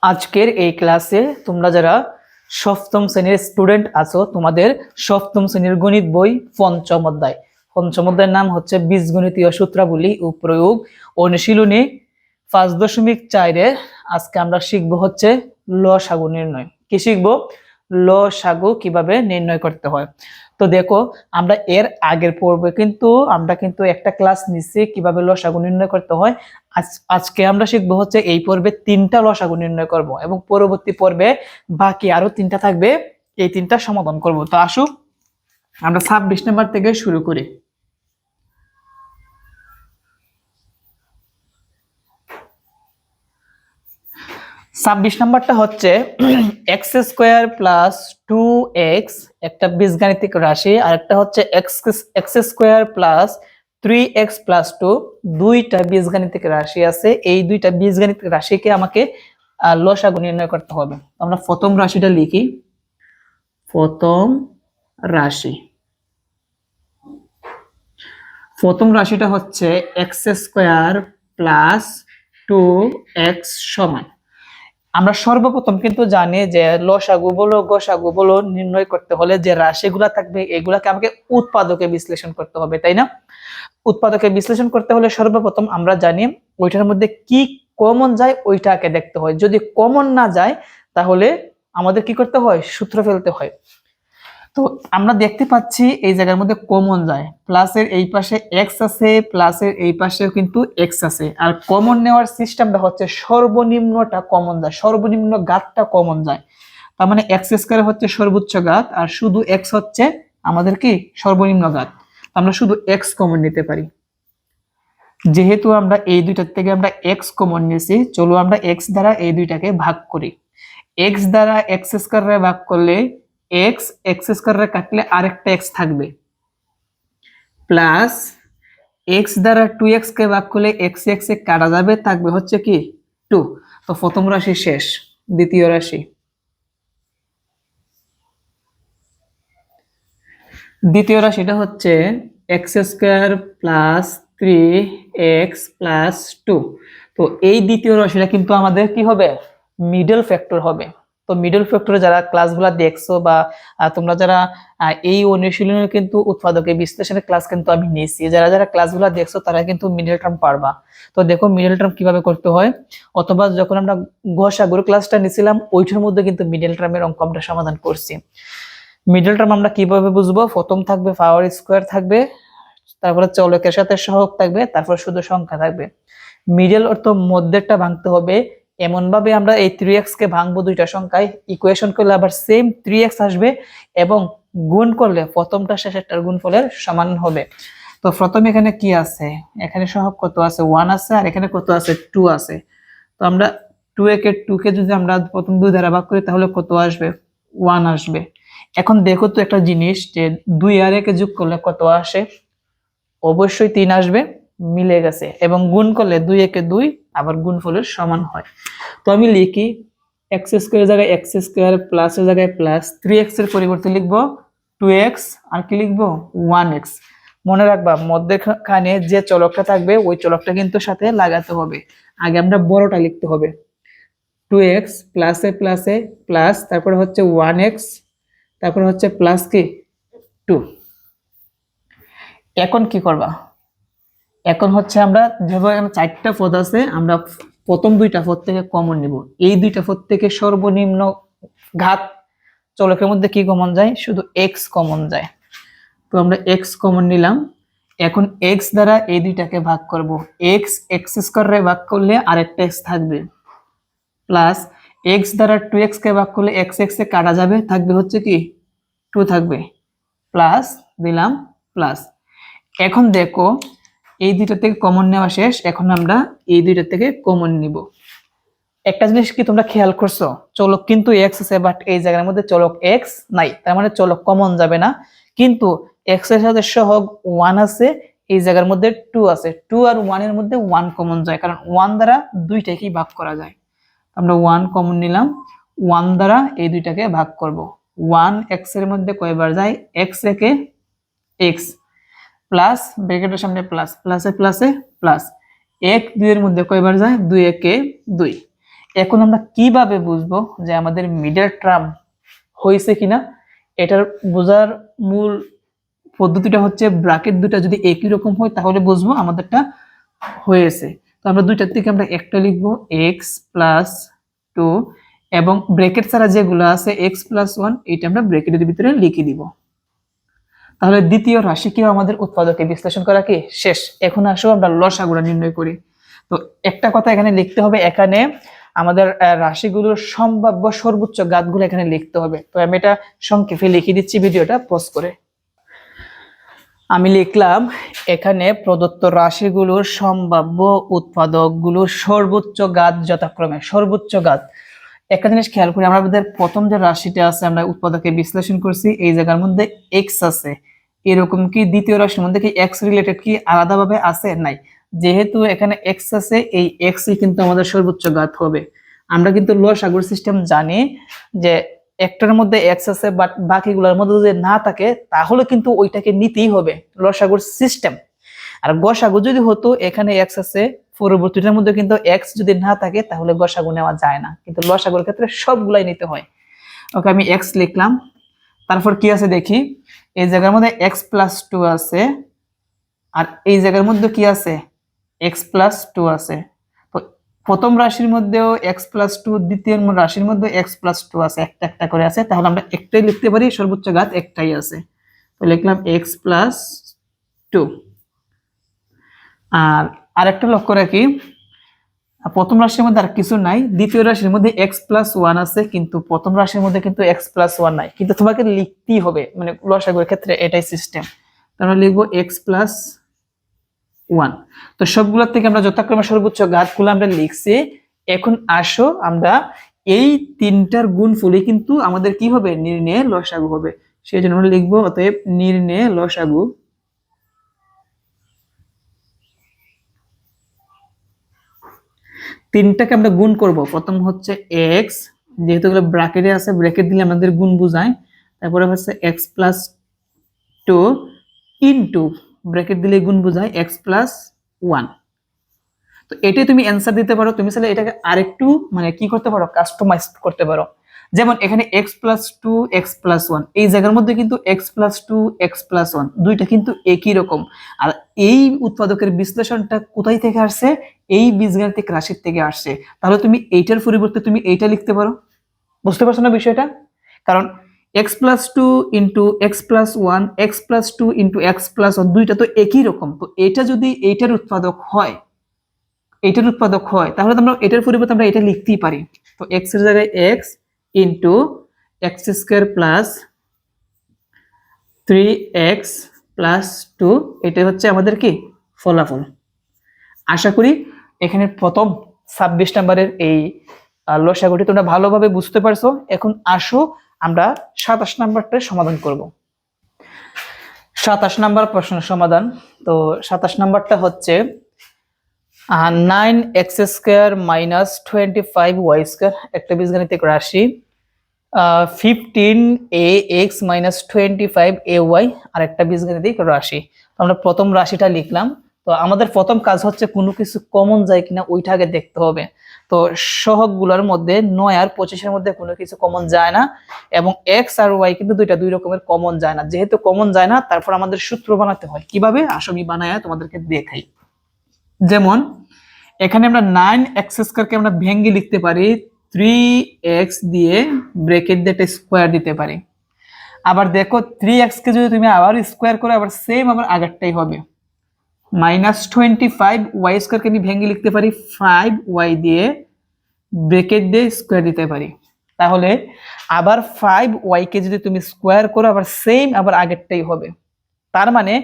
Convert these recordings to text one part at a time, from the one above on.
আজকের এই ক্লাসে তোমরা যারা সপ্তম শ্রেণীর স্টুডেন্ট আছো তোমাদের সপ্তম শ্রেণীর গণিত বই পঞ্চম অধ্যায়ের নাম হচ্ছে বীজগণিতীয় সূত্রাবলী ও প্রয়োগ অনুশীলনী 5.4 আজকে আমরা শিখবো হচ্ছে লসাগু নির্ণয়। কি শিখবো? লসাগু কিভাবে নির্ণয় করতে হয়। তো দেখো, আমরা এর আগের পর্বে আমরা একটা ক্লাস নিচ্ছি কিভাবে লসাগু নির্ণয় করতে হয়। আজকে আমরা শিখবো হচ্ছে এই পর্বে 3টা লসাগু নির্ণয় করব এবং পরবর্তী পর্বে বাকি আরো 3টা থাকবে, এই 3টা সমাধান করব। তো আসো আমরা 26 নম্বর থেকে শুরু করি। ছাব্বিশ নাম্বারটা হচ্ছে x² + 2x একটা বীজগাণিতিক রাশি, আর একটা হচ্ছে x² + 3x + 2 দুইটা বীজগাণিতিক রাশি আছে। এই দুইটা বীজগাণিতিক রাশিকে আমাকে লসাগু নির্ণয় করতে হবে। আমরা প্রথম রাশিটা লিখি। প্রথম রাশিটা হচ্ছে x² + 2x সমান। আমরা সর্বপ্রথম কিন্তু জানি যে লসাগু বলো গসাগু বলো নির্ণয় করতে হলে যে রাশিগুলা থাকবে এগুলাকে আমাকে উৎপাদকে বিশ্লেষণ করতে হবে, তাই না? উৎপাদকে বিশ্লেষণ করতে হলে সর্বপ্রথম আমরা জানি ওইটার মধ্যে কি কমন যায় ওইটাকে দেখতে হয়। যদি কমন না যায় তাহলে আমাদের কি করতে হয়? সূত্র ফেলতে হয়। তো আমরা দেখতে পাচ্ছি এই জায়গার মধ্যে কমন যায়, প্লাসের এই পাশে এক্স আছে, প্লাসের এই পাশেও কিন্তু এক্স আছে। আর কমন নেওয়ার সিস্টেমটা হচ্ছে সর্বনিম্নটা কমন যায়, সর্বনিম্ন ঘাতটা কমন যায়। তার মানে x² হচ্ছে সর্বোচ্চ ঘাত আর শুধু x হচ্ছে আমাদের কি সর্বনিম্ন ঘাত। আমরা শুধু x কমন নিতে পারি। যেহেতু আমরা এই দুইটার থেকে আমরা x কমন নিয়েছি, চলো আমরা x দ্বারা এই দুইটাকে ভাগ করি। x দ্বারা x² ভাগ করলে x² কাটলে আরেকটা x থাকবে, প্লাস x দ্বারা 2x কে ভাগ করলে x এ কাটা যাবে, থাকবে হচ্ছে কি 2। তো প্রথম রাশি শেষ। দ্বিতীয় রাশিটা হচ্ছে x² + 3x + 2। তো এই দ্বিতীয় রাশিটা কিন্তু আমাদের কি হবে? মিডল ফ্যাক্টর হবে। তো মিডল ফ্যাক্টরে যারা ক্লাসগুলো দেখছো বা তোমরা যারা এই অনুশীলনের কিন্তু উৎপাদকে বিশ্লেষণের ক্লাস কিন্তু আমি নিয়েছি, যারা যারা ক্লাসগুলো দেখছো তারা কিন্তু মিডল টার্ম পারবা। তো দেখো মিডল টার্ম কিভাবে করতে হয়, অথবা যখন আমরা গসাগুর ক্লাসটা নিয়েছিলাম ওইটার মধ্যে কিন্তু মিডল টার্মের অঙ্ক আমরা সমাধান করছি। মিডল টার্ম আমরা কিভাবে বুঝবো? প্রথম থাকবে পাওয়ার স্কয়ার থাকবে, তারপরে চলকের সাথে সহগ থাকবে, তারপর শুধু সংখ্যা থাকবে। মিডল অর্থ মধ্যেরটা ভাঙতে হবে। এমন ভাবে আমরা এই 3x কে ভাঙবো দুইটা সংখ্যায়, ইকুয়েশন করলে আবার সেম 3x আসবে এবং গুণ করলে প্রথমটা শেষেরটার গুণফলের সমান হবে। তো প্রথমে এখানে কি আছে? এখানে সহগ কত আছে? 1 আছে, আর এখানে কত আছে? 2 আছে। তো আমরা 2 কে যদি আমরা প্রথম 2 দ্বারা ভাগ করি তাহলে কত আসবে? 1 আসবে। এখন দেখো তো একটা জিনিস, যে 2 আর 1 যোগ করলে কত আসে? অবশ্যই 3 আসবে, মিলে গেছে। এবং গুণ করলে 2 একে 2, আবার গুণফলের সমান হয়। তো আমি লিখি x² এর জায়গায় x² প্লাসের জায়গায় প্লাস, 3x এর পরিবর্তে লিখবো 2x, আর কি লিখবো? 1x। মনে রাখবা মধ্যখানে যে চলকটা থাকবে ওই চলকটা কিন্তু সাথে লাগাতে হবে। আগে আমরা বড়টা লিখতে হবে, 2x প্লাসে প্লাসে প্লাস, তারপরে হচ্ছে 1x, তারপরে হচ্ছে প্লাস কি 2। এখন কি করবা? এখন হচ্ছে আমরা যেভাবে এখানে 4টা পদ আছে, আমরা প্রথম 2টা পদ থেকে কমন নিব। এই 2টা পদ থেকে সর্বনিম্ন ঘাত চলকের মধ্যে কি কমন যায়? শুধু x কমন যায়। তো আমরা x কমন নিলাম। এখন x দ্বারা এই দুইটাকে ভাগ করব। x² রে ভাগ করলে আরেকটা x থাকবে, প্লাস x দ্বারা 2x কে ভাগ করলে x এ কাটা যাবে, থাকবে হচ্ছে কি 2 থাকবে, প্লাস দিলাম প্লাস। এখন দেখো এই দুইটা থেকে কমন নেওয়া শেষ, এখন আমরা এই দুইটা থেকে কমন নিব। একটা জিনিস কি তোমরা খেয়াল করছো? চলক কিন্তু x আছে, বাট এই জায়গার মধ্যে চলক x নাই, তার মানে চলক কমন যাবে না। কিন্তু x এর সাথে সহগ 1 আছে, এই জায়গার মধ্যে 2 আছে। 2 আর 1 এর মধ্যে 1 কমন যায়, কারণ 1 দ্বারা দুইটাকেই ভাগ করা যায়। আমরা 1 কমন নিলাম, 1 দ্বারা এই দুইটাকে ভাগ করব। 1 x এর মধ্যে কয়বার যায়? x একে x, প্লাস ব্র্যাকেটের সামনে প্লাস, প্লাসে প্লাসে প্লাস। 1 2 এর মধ্যে কয়বার যায়? 2 একে 2। এখন আমরা কিভাবে বুঝবো যে আমাদের মিডল টার্ম হয়েছে কিনা? এটার বোঝার মূল পদ্ধতিটা হচ্ছে ব্র্যাকেট দুটা যদি একই রকম হয় তাহলে বুঝবো আমাদেরটা হয়েছে। তো আমরা দুইটার থেকে আমরা একটা লিখবো এক্স প্লাস টু, এবং ব্র্যাকেট ছাড়া যেগুলো আছে এক্স প্লাস ওয়ান, এটা আমরা ব্র্যাকেটের ভিতরে লিখে দিব। তাহলে দ্বিতীয় রাশিকেও আমাদের উৎপাদকে বিশ্লেষণ করা কি শেষ। এখন আসো আমরা লসাগুটা নির্ণয় করি। তো একটা কথা এখানে লিখতে হবে, এখানে আমাদের রাশিগুলোর সম্ভাব্য সর্বোচ্চ ঘাতগুলো এখানে লিখতে হবে। তো আমি এটা সংক্ষেপে লিখে দিচ্ছি, ভিডিওটা পজ করে। আমি লিখলাম এখানে প্রদত্ত রাশিগুলোর সম্ভাব্য উৎপাদকগুলোর সর্বোচ্চ ঘাত যথাক্রমে সর্বোচ্চ ঘাত। একটা জিনিস খেয়াল করি, আমাদের প্রথম যে রাশিটা আছে আমরা উৎপাদকে বিশ্লেষণ করছি, এই জায়গার মধ্যে এক্স আছে, এরকম কি দ্বিতীয় রাশির মধ্যে কি এক্স রিলেটেড কি আলাদাভাবে আছে? নাই। যেহেতু এখানে এক্স আছে, এই এক্সই কিন্তু আমাদের সর্বোচ্চ ঘাত হবে। আমরা কিন্তু লসাগুর সিস্টেম জানি যে একটার মধ্যে এক্স আছে বাট বাকিগুলোর মধ্যে যদি না থাকে তাহলে কিন্তু ওইটাকে নিতেই হবে, লসাগুর সিস্টেম। আর গসাগু যদি হতো এখানে এক্স আছে, পরবর্তীটার মধ্যে কিন্তু এক্স যদি না থাকে তাহলে গসাগু নেওয়া যায় না, কিন্তু লসাগুর ক্ষেত্রে সবগুলাই নিতে হয়। ওকে, আমি এক্স লিখলাম। তারপর কি আছে দেখি, এই জায়গার মধ্যে এক্স প্লাস টু আছে, আর এই জায়গার মধ্যে কি আছে এক্স প্লাস টু আছে। তো প্রথম রাশির মধ্যেও এক্স প্লাস টু, দ্বিতীয় রাশির মধ্যে এক্স প্লাস টু আছে, একটা একটা করে আছে, তাহলে আমরা একটাই লিখতে পারি, সর্বোচ্চ ঘাত একটাই আছে। তো লিখলাম এক্স প্লাস টু। আর আরেকটা লক্ষ্য রাখি, প্রথম রাশির মধ্যে আর কিছু নাই, দ্বিতীয় রাশির মধ্যে এক্স প্লাস ওয়ান আছে, কিন্তু প্রথম রাশির মধ্যে কিন্তু এক্স প্লাস ওয়ান নাই, কিন্তু তোমাকে লিখতেই হবে, মানে লসাগুর ক্ষেত্রে এটাই সিস্টেম। আমরা লিখবো এক্স প্লাস ওয়ান। তো সবগুলোর থেকে আমরা যথাক্রমে সর্বোচ্চ ঘাতগুলো আমরা লিখছি। এখন আসো আমরা এই তিনটার গুণফলই কিন্তু আমাদের কি হবে, নির্ণয়ে লসাগু হবে। সেই জন্য আমরা লিখবো অতএব নির্ণয়ে লসাগু তিনটাকে আমরা গুণ করব। প্রথম হচ্ছে এক্স, যেহেতু এগুলো ব্র্যাকেটে আছে, ব্র্যাকেট দিলে আমাদের গুণ বোঝায়। তারপরে হচ্ছে x plus two into, bracket দিলে গুণ বোঝায় এক্স প্লাস ওয়ান। তো এটাই তুমি অ্যান্সার দিতে পারো। তুমি চাইলে এটাকে আরেকটু মানে কি করতে পারো, কাস্টমাইজ করতে পারো। যেমন এখানে x plus two x plus one, এই জায়গার মধ্যে কিন্তু x plus two x plus one দুইটা কিন্তু একই রকম। আর এই উৎপাদকের বিশ্লেষণটা কোথায় থেকে আসছে, এই বীজগাণিতিক রাশির থেকে আসছে। তাহলে তুমি এইটার পরিবর্তে তুমি এইটা লিখতে পারো। বুঝতে পারছো না বিষয়টা? কারণ x plus two into x plus one, x plus two into x plus one দুইটা তো একই রকম। তো এটা যদি এইটার উৎপাদক হয়, এটার উৎপাদক হয়, তাহলে আমরা এটার পরিবর্তে আমরা এটা লিখতেই পারি। তো এক্স এর জায়গায় x into x square plus three x plus two, এটা হচ্ছে আমাদের কি ফলাফল। আশা করি এখানে প্রথম 26 নম্বরের এই লসাগুটি তোমরা ভালোভাবে বুঝতে পারছো। এখন আসো আমরা 27 নম্বরটা সমাধান করব। 27 নম্বর প্রশ্নের সমাধান। তো 27 নম্বরটা হচ্ছে 9x square minus 25y square, একটা বীজগাণিতিক রাশি। 15ax মাইনাস 25ay, আর একটা বীজগাণিতিক রাশি। আমরা প্রথম রাশিটা লিখলাম। তো আমাদের প্রথম কাজ হচ্ছে কোনো কিছু কমন যায় কিনা ওইটা আগে দেখতে হবে। তো সহগগুলোর মধ্যে 9 আর 25-এর মধ্যে কোনো কিছু কমন যায় না, এবং x আর y কিন্তু দুই রকমের কমন যায় না। যেহেতু কমন যায় না, তারপর আমাদের সূত্র বানাতে হয়। কিভাবে আসো আমি বানায়া তোমাদেরকে দেখাই। যেমন এখানে আমরা 9x স্কয়ারকে আমরা ভেঙে লিখতে পারি 3x দিয়ে, ব্র্যাকেট দিয়ে একটা স্কয়ার দিতে পারি। আবার দেখো 3x কে যদি তুমি আবার স্কয়ার করো, আবার সেম আবার আগেরটাই হবে। -25y স্কয়ারকে আমি ভেঙে লিখতে পারি 5y দিয়ে, ব্র্যাকেট দিয়ে স্কয়ার দিতে পারি। তাহলে আবার 5y কে যদি তুমি স্কয়ার করো, আবার সেম আবার আগেরটাই হবে। তার মানে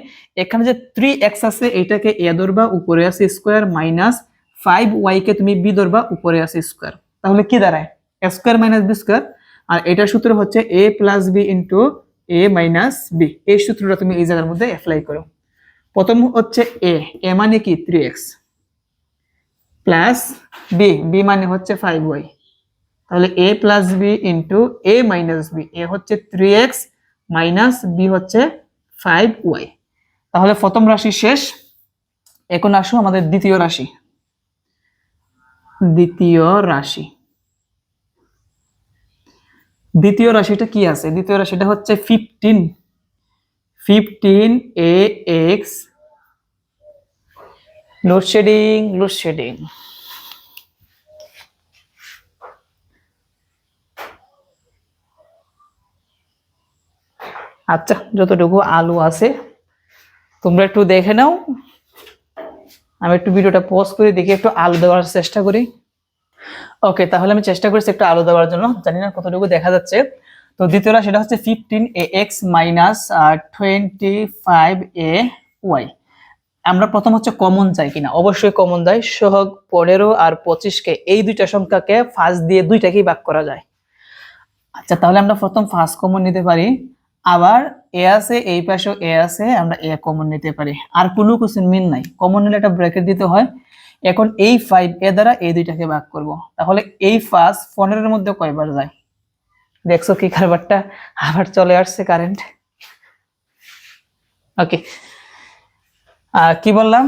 এখানে যে 3x আছে এটাকে a ধরবা, উপরে আছে স্কয়ার, মাইনাস 5y কে তুমি b ধরবা, উপরে আছে স্কয়ার। তাহলে কি দাঁড়ায় a square minus b square. আর এটার সূত্র হচ্ছে a plus b into a minus b। এই সূত্রটা তুমি এই জায়গার মধ্যে অ্যাপ্লাই করো। প্রথম হচ্ছে a মানে কি 3x, প্লাস b মানে হচ্ছে 5y। তাহলে a plus b into a minus b, a হচ্ছে 3x মাইনাস b হচ্ছে 5y। তাহলে প্রথম রাশি শেষ। এখন আসো আমাদের দ্বিতীয় রাশি। দ্বিতীয় রাশি দ্বিতীয় রাশিটা কি আছে? দ্বিতীয় রাশিটা হচ্ছে 15 এ এক্স লোডশেডিং। আচ্ছা, যতটুকু আলু আছে তোমরা একটু দেখে নাও, আমি একটু ভিডিওটা পজ করে দেখি, একটু আলু দেওয়ার চেষ্টা করি। ওকে, তাহলে আমি চেষ্টা করছি একটু আলু দেওয়ার জন্য, জানি না কতটুকু দেখা যাচ্ছে। তো দ্বিতীয় রাশিটা হচ্ছে 15ax মাইনাস 25ay। আমরা প্রথম হচ্ছে কমন যাই কিনা, অবশ্যই কমন যায়। সহগ 15 আর 25কে, এই দুইটা সংখ্যাকে ফার্স্ট দিয়ে দুইটাকেই ভাগ করা যায়। আচ্ছা, তাহলে আমরা প্রথম ফার্স্ট কমন নিতে পারি, আবার এ আছে এই পাশেও এ আছে, আমরা এ কমন নিতে পারি। আর কোনো কিছু মিল নাই, কমন নিলে একটা ব্র্যাকেট দিতে হয়। এখন এই 5 এ দ্বারা এই দুইটাকে ভাগ করব, তাহলে এই ফার্স্ট 15 এর মধ্যে কয়বার যায়? দেখছো কি কারবারটা, আবার চলে আসছে কারেন্ট। ওকে, কি বললাম,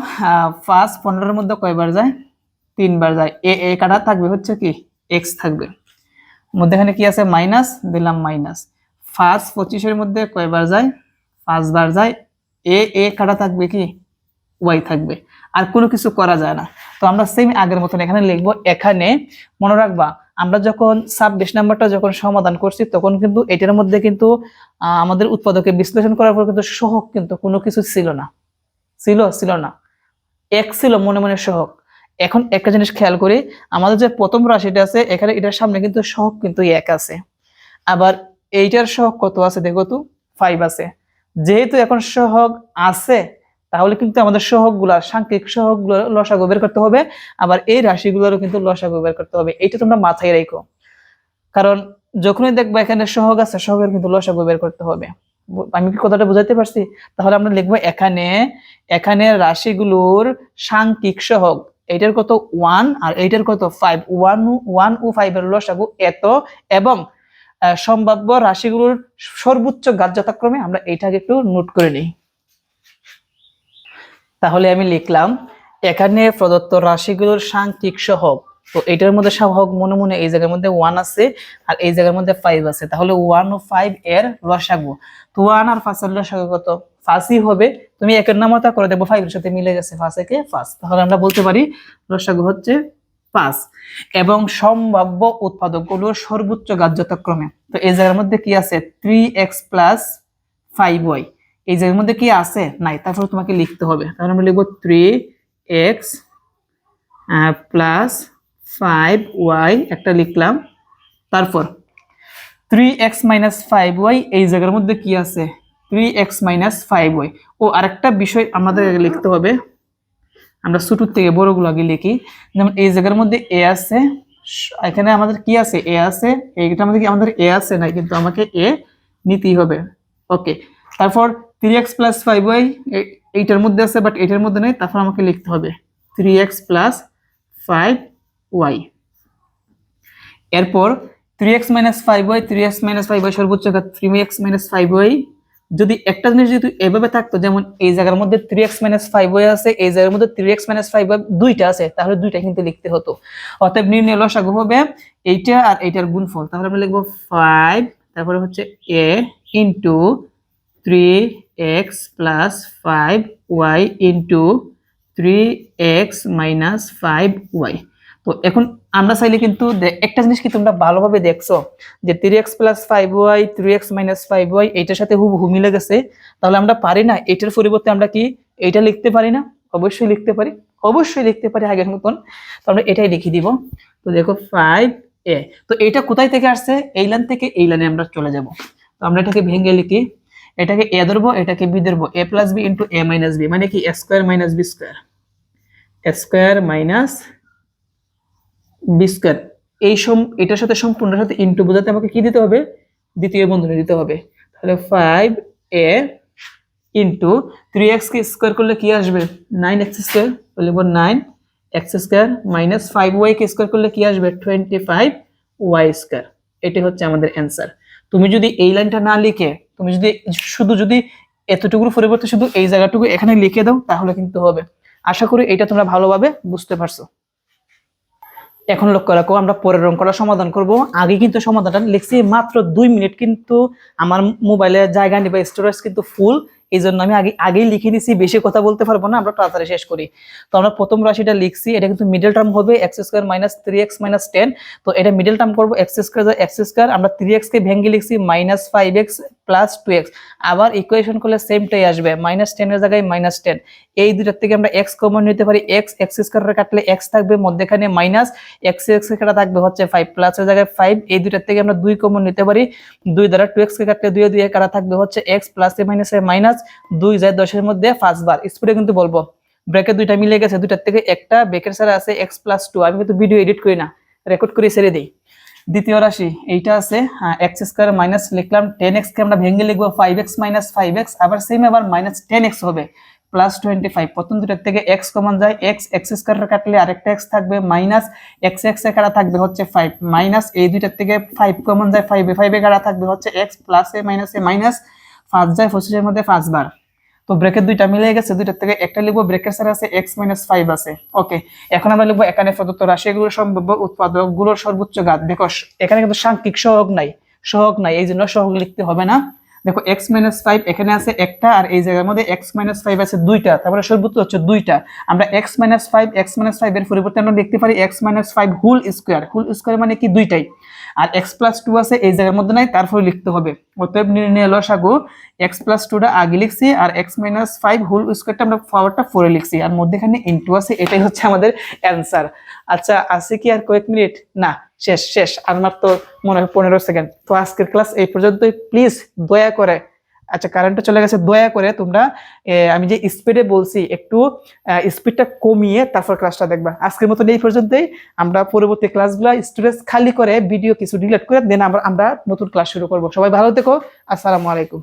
ফার্স্ট 15 এর মধ্যে কয়বার যায়? 3 বার যায়। এ কাটা থাকবে হচ্ছে কি এক্স থাকবে, মধ্যখানে কি আছে মাইনাস, দিলাম মাইনাস। ফার্স্ট 25 এর মধ্যে কয়বার যায়? 5 বার যায়। এ কাটা থাকবে কি ওয়াই থাকবে, আর কোনো কিছু করা যায় না। তো আমরা সেম আগের মতন এখানে লিখবো। এখানে মনে রাখবা, আমরা যখন 26 নাম্বারটা যখন সমাধান করছি তখন কিন্তু এটার মধ্যে কিন্তু আমাদের উৎপাদকে বিশ্লেষণ করার পর কিন্তু সহগ কিন্তু কোনো কিছু ছিল না, ছিল না, এক ছিল মনে মনে সহগ। এখন একটা জিনিস খেয়াল করি, আমাদের যে প্রথম রাশিটা আছে এখানে, এটার সামনে কিন্তু সহগ কিন্তু এক আছে, আবার এইটার সহগ কত আছে দেখো তো, 5 আছে। যেহেতু এখন সহগ আছে, তাহলে কিন্তু আমাদের সহগগুলা, সাংখ্যিক সহগগুলো লসাগু বের করতে হবে, আবার এই রাশিগুলোরও কিন্তু লসাগু বের করতে হবে। এটা তোমরা মাথায় রাখো, কারণ যখনই দেখবা এখানে সহগ আছে, সহগের কিন্তু লসাগু বের করতে হবে। আমি কি কথাটা বুঝাইতে পারছি? তাহলে আমরা লিখবো এখানে রাশিগুলোর সাংখ্যিক সহগ, এইটার কত 1 আর এইটার কত 5, 1 ও 5 এর লসাগু এত, এবং সম্ভাব্য রাশিগুলোর সর্বোচ্চ ঘাত যথাক্রমে, আমরা এইটাকে একটু নোট করে নিই। তাহলে আমি লিখলাম এখানে প্রদত্ত রাশিগুলোর সাংখ্যিক সহগ, তো এটার মধ্যে সহগ মনে মনে এই জায়গার মধ্যে 1 আছে আর এই জায়গার মধ্যে 5 আছে, তাহলে 1 ও 5 এর লসাগু। তো 1 আর 5 এর লসাগু কত? 5ই হবে। তুমি একের নামতা করে দেখো 5 এর সাথে মিলে গেছে, 5 একে 5, তাহলে আমরা বলতে পারি লসাগু হচ্ছে 5। এবং সম্ভাব্য উৎপাদকগুলোর সর্বোচ্চ ঘাত যথাক্রমে, তো এই জায়গার মধ্যে কি আছে 3x + 5y, এই জায়গার মধ্যে কি আছে নাই, তারপর তোমাকে লিখতে হবে। তাহলে আমরা লিখবো 3x + 5y, একটা লিখলাম। তারপর 3x - 5y, এই জায়গার মধ্যে কি আছে 3x - 5y। ও আরেকটা বিষয় আমাদের লিখতে হবে, আমরা ছোট থেকে বড়গুলো আগে লিখি। যেমন এই জায়গার মধ্যে এ আছে, এখানে আমাদের কি আছে এ আছে, এইটা আমাদের কি আমাদের এ আছে না, কিন্তু আমাকে এ নিতেই হবে। ওকে, তারপর 3x + 5y এইটার মধ্যে আছে, বাট এটার মধ্যে নেই, তারপর আমাকে লিখতে হবে 3x + 5y। এরপর 3x - 5y সর্বোচ্চ ঘাত 3x - 5y। যদি একটা জিনিস যদি এভাবে থাকতো, যেমন এই জায়গার মধ্যে 3x - 5y আছে, এই জায়গার মধ্যে 3x - 5y দুইটা আছে, তাহলে দুইটা কিন্তু লিখতে হতো। অতএব নির্ণয় লসাগু হবে এইটা আর এইটার গুণফল। তাহলে আমরা লিখবো 5, তারপরে হচ্ছে a into 3x + 5y into 3x - 5y। তো এখন আমরা চাইলে কিন্তু একটা জিনিস কি তোমরা ভালোভাবে দেখছো যে 3x + 5y 3x - 5y এইটার সাথে হুবহু মিলে গেছে, তাহলে আমরা পারি না এটার পরিবর্তে আমরা কি এইটা লিখতে পারি না? অবশ্যই লিখতে পারি, অবশ্যই লিখতে পারি আগের মতন। তো আমরা এটাই লিখে দিব। তো দেখো 5a, তো এটা কোথায় থেকে আসছে? এই লাইন থেকে এই লাইনে আমরা চলে যাব। তো আমরা এটাকে ভেঙে লিখি, এটাকে a ধরবো, এটাকে b ধরবো। a + b * a - b মানে কি a² - b², a² - b²। এটার সাথে সম্পূর্ণ সাথে ইনটু বোঝাতে আমাকে কি দিতে হবে? দ্বিতীয় বন্ধনী দিতে হবে। তাহলে 5a ইনটু 3x কে স্কয়ার করলে কি আসবে? 9x², তাহলে 9x² - 5y কে স্কয়ার করলে কি আসবে? 25y²। এটাই হচ্ছে আমাদের অ্যানসার। তুমি যদি এই লাইনটা না লিখে, তুমি যদি এতটুকুর পরিবর্তে শুধু এই জায়গাটুকু এখানে লিখে দাও, তাহলে কিন্তু হবে। আশা করি এটা তোমরা ভালোভাবে বুঝতে পারছো। এখন লক্ষ্য রাখো, আমরা পরের অঙ্কটা সমাধান করব। আগে কিন্তু সমাধানটা লিখছি মাত্র 2 মিনিট, কিন্তু আমার মোবাইলে জায়গা নেবে, স্টোরেজ কিন্তু ফুল, এই জন্য আমি আগেই লিখে দিছি, বেশি কথা বলতে পারবো না, আমরা তাড়াতাড়ি শেষ করি। তো আমরা প্রথম রাশিটা লিখছি, এটা কিন্তু মিডল টার্ম হবে x square minus 3x minus 10। তো এটা মিডল টার্ম করবো এক্স স্কোয়ার, আমরা 3x কে ভেঙে লিখছি মাইনাস 5x প্লাস 2x। আবার ইকুয়েশন করলে সেমটাই আসবে, মাইনাস 10 এর জায়গায় মাইনাস 10। এই দুটার থেকে আমরা x কমন নিতে পারি, এক্স স্কোয়ার কাটলে x থাকবে, মধ্যখানে মাইনাস, এক্স কাটা থাকবে হচ্ছে 5, প্লাস এর জায়গায় 5। এই দুটার থেকে আমরা 2 কমন নিতে পারি, 2 দ্বারা 2x কে কাটলে 2 2 কাটা থাকবে হচ্ছে x, প্লাস এ মাইনাস এ মাইনাস, 2 যায় 10 এর মধ্যে 5 বার। স্পিডে কিন্তু বলবো, ব্র্যাকেট দুইটা মিলে গেছে, দুইটার থেকে একটা ব্র্যাকেট ছাড়া আছে x প্লাস 2। আমি কিন্তু ভিডিও এডিট করি না, রেকর্ড করে ছেড়ে দিই। দ্বিতীয় রাশি এইটা আছে এক্স স্কোয়ার মাইনাস লিখলাম 10x কে আমরা ভেঙে লিখবো 5x মাইনাস 5x, আবার সেম আবার মাইনাস 10x হবে প্লাস 25। প্রথম দুটার থেকে x কমন যায়, এক্স স্কোয়ার কাটলে আরেকটা x থাকবে, মাইনাস এক্স এ কাটা থাকবে হচ্ছে 5, মাইনাস এই দুইটার থেকে 5 কমন যায়, 5 এ কাটা থাকবে হচ্ছে x, প্লাস এ মাইনাস 5 যায় 25 এর মধ্যে 5 বার। তো ব্র্যাকেট দুইটা মিলে গেছে, দুইটার থেকে একটা লিখবো, ব্র্যাকেট ছাড়া আছে x মাইনাস 5 আছে। ওকে, এখন আমরা লিখবো এখানে প্রদত্ত রাশিগুলোর সম্ভাব্য উৎপাদকগুলোর সর্বোচ্চ ঘাত। দেখো এখানে কিন্তু সাংখ্যিক সহগ নাই, এই জন্য সহগ লিখতে হবে না। দেখো x মাইনাস 5 এখানে আছে একটা, আর এই জায়গার মধ্যে x মাইনাস 5 আছে দুইটা, তারপরে সর্বোচ্চ হচ্ছে দুইটা। আমরা x মাইনাস 5 এর পরিবর্তে আমরা লিখতে পারি x মাইনাস 5 হোল স্কোয়ার মানে কি দুইটাই। আর x প্লাস 2 আছে এই জায়গার মধ্যে নাই, তারপরে লিখতে হবে। অতএব নির্ণয় লসাগু x প্লাস 2টা আগে লিখছি, আর x মাইনাস 5 হোল স্কোয়ারটা আমরা পাওয়ারটা 4 এ লিখছি, আর মধ্যখানে ইনটু আছে, এটাই হচ্ছে আমাদের অ্যান্সার। আচ্ছা, আছে কি আর কয়েক মিনিট? না, শেষ আর মাত্র মনে হয় 15 সেকেন্ড। তো আজকের ক্লাস এই পর্যন্তই। প্লিজ দয়া করে, আচ্ছা কারেন্টটা চলে গেছে, দয়া করে তোমরা আমি যে স্পিডে বলছি একটু স্পিডটা কমিয়ে তারপর ক্লাসটা দেখবা। আজকের মতো এই পর্যন্তই। আমরা পরবর্তী ক্লাসগুলো স্টোরেজ খালি করে ভিডিও কিছু ডিলিট করে দেন আমরা নতুন ক্লাস শুরু করব। সবাই ভালো থেকো, আসসালামু আলাইকুম।